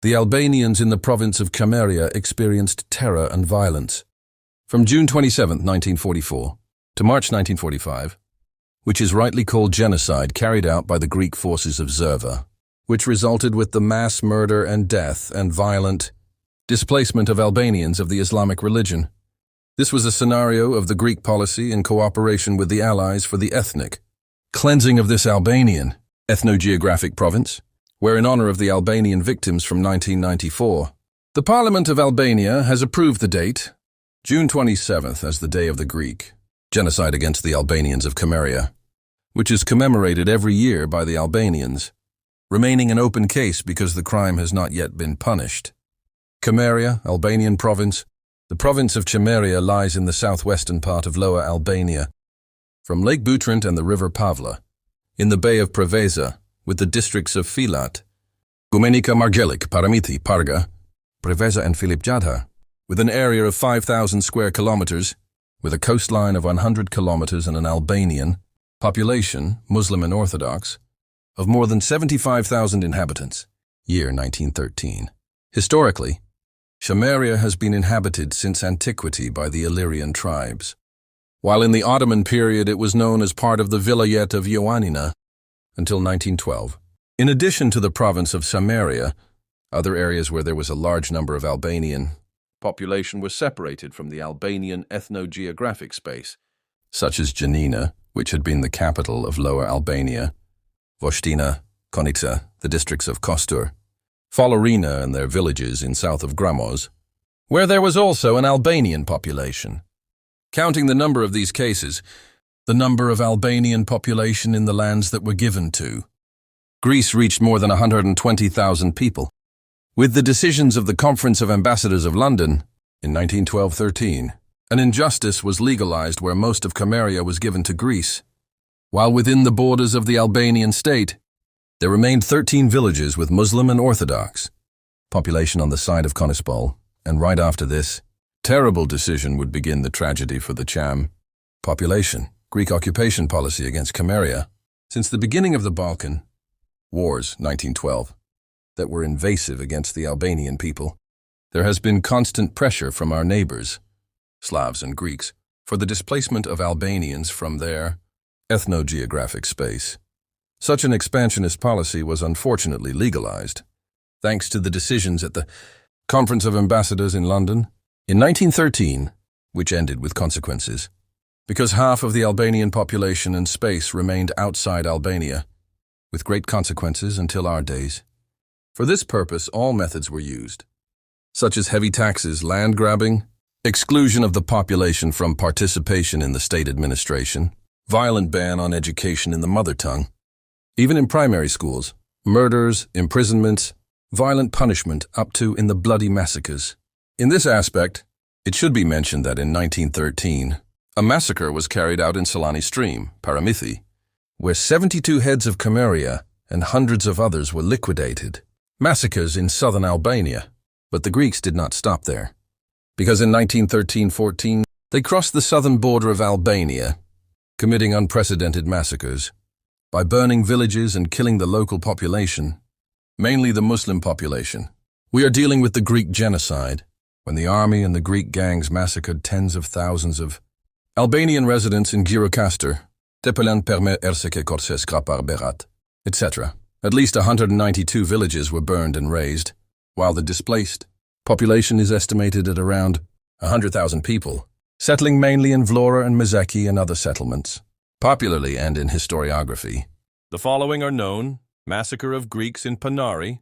The Albanians in the province of Chameria experienced terror and violence. From June 27, 1944, to March 1945, which is rightly called genocide carried out by the Greek forces of Zerva, which resulted with the mass murder and death and violent displacement of Albanians of the Islamic religion. This was a scenario of the Greek policy in cooperation with the Allies for the ethnic cleansing of this Albanian ethnogeographic province, where in honor of the Albanian victims from 1994, the Parliament of Albania has approved the date, June 27th, as the Day of the Greek Genocide against the Albanians of Chameria, which is commemorated every year by the Albanians, remaining an open case because the crime has not yet been punished. Chameria, Albanian province. The province of Chameria lies in the southwestern part of Lower Albania, from Lake Butrint and the river Pavla, in the Bay of Preveza, with the districts of Filat, Gumenica Margelic, Paramithi, Parga, Preveza and Filipjadha, with an area of 5,000 square kilometers, with a coastline of 100 kilometers and an Albanian population, Muslim and Orthodox, of more than 75,000 inhabitants. Year 1913. Historically, Chameria has been inhabited since antiquity by the Illyrian tribes, while in the Ottoman period it was known as part of the Vilayet of Ioannina until 1912. In addition to the province of Chameria, other areas where there was a large number of Albanian population were separated from the Albanian ethnogeographic space, such as Janina, which had been the capital of Lower Albania, Voshtina, Konica, the districts of Kostur, Folorina and their villages in south of Gramoz, where there was also an Albanian population. Counting the number of these cases, the number of Albanian population in the lands that were given to Greece reached more than 120,000 people. With the decisions of the Conference of Ambassadors of London in 1912-13, an injustice was legalized where most of Chameria was given to Greece, while within the borders of the Albanian state, there remained 13 villages with Muslim and Orthodox population on the side of Konispol, and right after this terrible decision would begin the tragedy for the Cham population. Greek occupation policy against Chameria. Since the beginning of the Balkan Wars, 1912, that were invasive against the Albanian people, there has been constant pressure from our neighbors, Slavs and Greeks, for the displacement of Albanians from their ethnogeographic space. Such an expansionist policy was unfortunately legalized, thanks to the decisions at the Conference of Ambassadors in London in 1913, which ended with consequences, because half of the Albanian population and space remained outside Albania, with great consequences until our days. For this purpose, all methods were used, such as heavy taxes, land grabbing, exclusion of the population from participation in the state administration, violent ban on education in the mother tongue, even in primary schools, murders, imprisonments, violent punishment up to in the bloody massacres. In this aspect, it should be mentioned that in 1913, a massacre was carried out in Salani Stream, Paramithi, where 72 heads of Chameria and hundreds of others were liquidated. Massacres in southern Albania, but the Greeks did not stop there, because in 1913-14 they crossed the southern border of Albania, committing unprecedented massacres by burning villages and killing the local population, mainly the Muslim population. We are dealing with the Greek genocide, when the army and the Greek gangs massacred tens of thousands of Albanian residents in Gjirokastër, Tepelan Perme Erseke Korses Krapar Berat, etc. At least 192 villages were burned and razed, while the displaced population is estimated at around 100,000 people, settling mainly in Vlora and Mezeki and other settlements, popularly and in historiography. The following are known: Massacre of Greeks in Panari,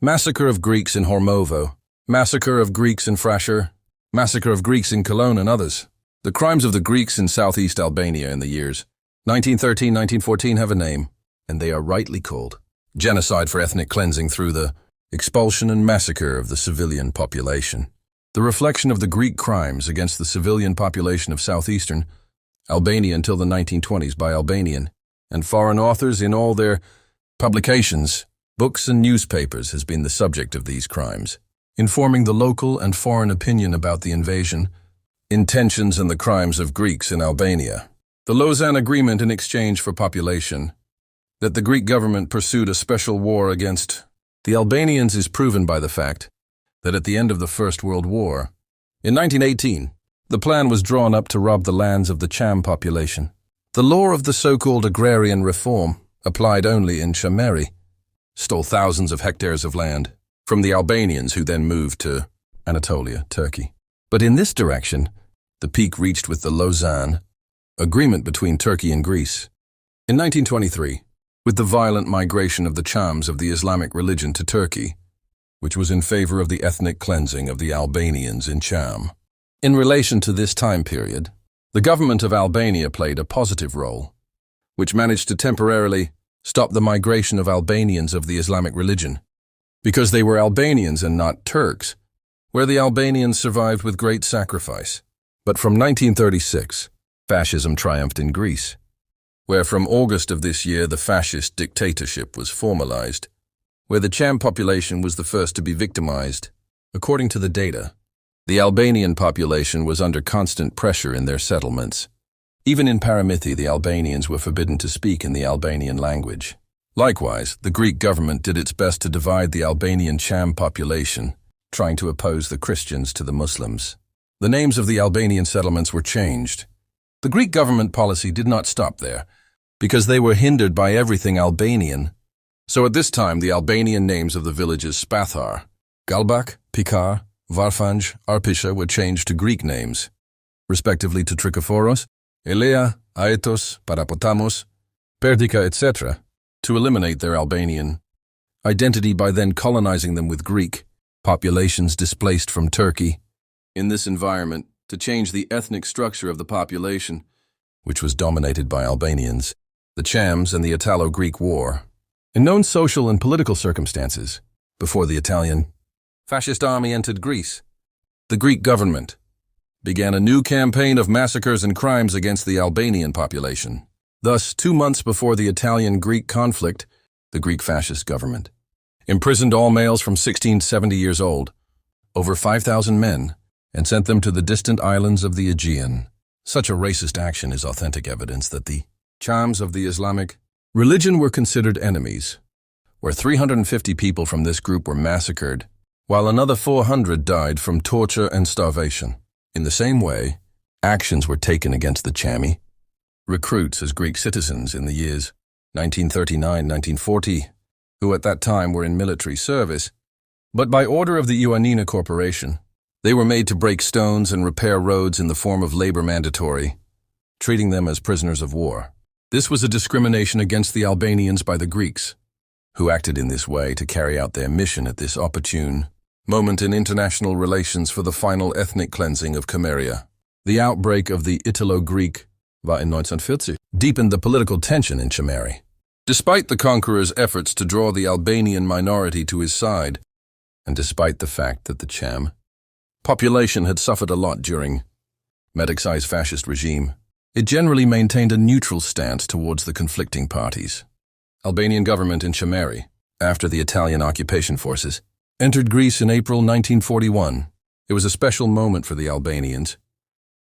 Massacre of Greeks in Hormovo, Massacre of Greeks in Frasher, Massacre of Greeks in Cologne and others. The crimes of the Greeks in southeast Albania in the years 1913-1914 have a name, and they are rightly called genocide for ethnic cleansing through the expulsion and massacre of the civilian population. The reflection of the Greek crimes against the civilian population of southeastern Albania until the 1920s by Albanian and foreign authors in all their publications, books and newspapers has been the subject of these crimes, informing the local and foreign opinion about the invasion, intentions and the crimes of Greeks in Albania. The Lausanne Agreement in exchange for population, that the Greek government pursued a special war against The Albanians is proven by the fact that at the end of the First World War, in 1918, the plan was drawn up to rob the lands of the Cham population. The law of the so-called agrarian reform applied only in Chameria, stole thousands of hectares of land from the Albanians who then moved to Anatolia, Turkey. But in this direction, the peak reached with the Lausanne Agreement between Turkey and Greece. In 1923, with the violent migration of the Chams of the Islamic religion to Turkey, which was in favor of the ethnic cleansing of the Albanians in Cham. In relation to this time period, the government of Albania played a positive role, which managed to temporarily stop the migration of Albanians of the Islamic religion, because they were Albanians and not Turks, where the Albanians survived with great sacrifice. But from 1936, fascism triumphed in Greece, where from August of this year the fascist dictatorship was formalized, where the Cham population was the first to be victimized. According to the data, the Albanian population was under constant pressure in their settlements. Even in Paramithi, the Albanians were forbidden to speak in the Albanian language. Likewise, the Greek government did its best to divide the Albanian Cham population, trying to oppose the Christians to the Muslims. The names of the Albanian settlements were changed. The Greek government policy did not stop there, because they were hindered by everything Albanian. So at this time, the Albanian names of the villages Spathar, Galbak, Pikar, Varfanj, Arpisha were changed to Greek names, respectively to Trikophoros, Elea, Aetos, Parapotamos, Perdica, etc., to eliminate their Albanian identity by then colonizing them with Greek populations displaced from Turkey. In this environment, to change the ethnic structure of the population, which was dominated by Albanians, the Chams and the Italo-Greek War. In known social and political circumstances, before the Italian fascist army entered Greece, the Greek government began a new campaign of massacres and crimes against the Albanian population. Thus, 2 months before the Italian-Greek conflict, the Greek fascist government imprisoned all males from 16 to 70 years old, over 5,000 men, and sent them to the distant islands of the Aegean. Such a racist action is authentic evidence that the Chams of the Islamic religion were considered enemies, where 350 people from this group were massacred, while another 400 died from torture and starvation. In the same way, actions were taken against the Chami recruits as Greek citizens in the years 1939-1940, who at that time were in military service, but by order of the Ioannina Corporation, they were made to break stones and repair roads in the form of labor mandatory, treating them as prisoners of war. This was a discrimination against the Albanians by the Greeks, who acted in this way to carry out their mission at this opportune moment in international relations for the final ethnic cleansing of Chameria. The outbreak of the Italo-Greek war in 1940 deepened the political tension in Chameria. Despite the conqueror's efforts to draw the Albanian minority to his side, and despite the fact that the Cham population had suffered a lot during Medicai's fascist regime, it generally maintained a neutral stance towards the conflicting parties. Albanian government in Chameria, after the Italian occupation forces, entered Greece in April 1941. It was a special moment for the Albanians,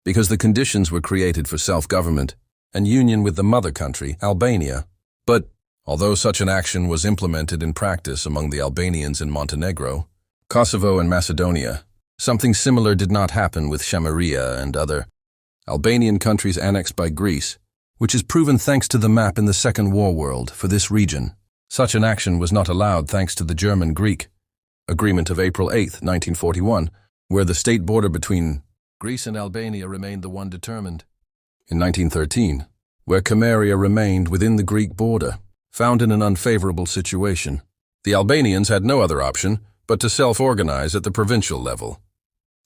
because the conditions were created for self-government and union with the mother country, Albania. But, although such an action was implemented in practice among the Albanians in Montenegro, Kosovo and Macedonia, something similar did not happen with Chameria and other Albanian countries annexed by Greece, which is proven thanks to the map in the Second War World for this region. Such an action was not allowed thanks to the German-Greek Agreement of April 8, 1941, where the state border between Greece and Albania remained the one determined. In 1913, where Chameria remained within the Greek border, found in an unfavorable situation, the Albanians had no other option but to self-organize at the provincial level.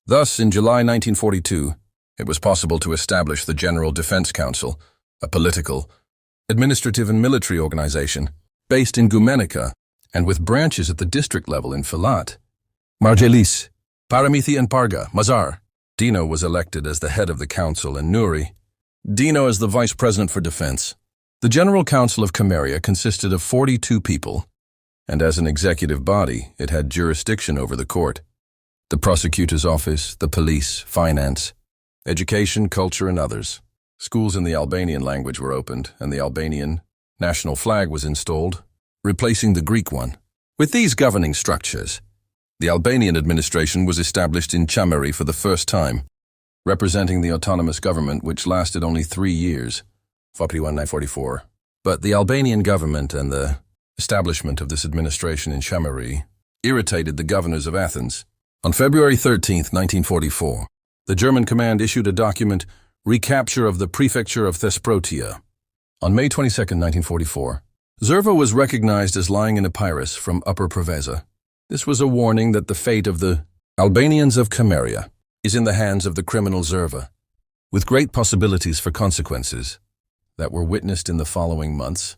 Thus, in July 1942, it was possible to establish the General Defense Council, a political, administrative and military organization based in Gumenica and with branches at the district level in Filat, Margelis, Paramithi and Parga, Mazar. Dino was elected as the head of the council and Nuri, Dino as the vice president for defense. The General Council of Chameria consisted of 42 people, and as an executive body, it had jurisdiction over the court, the prosecutor's office, the police, finance, education, culture, and others. Schools in the Albanian language were opened, and the Albanian national flag was installed, replacing the Greek one, With these governing structures, the Albanian administration was established in Chameria for the first time, representing the autonomous government which lasted only 3 years, 1944. But the Albanian government and the establishment of this administration in Chameria irritated the governors of Athens. On February 13, 1944, the German command issued a document, Recapture of the Prefecture of Thesprotia. On May 22, 1944, Zerva was recognized as lying in Epirus from Upper Preveza. This was a warning that the fate of the Albanians of Chameria is in the hands of the criminal Zerva, with great possibilities for consequences that were witnessed in the following months.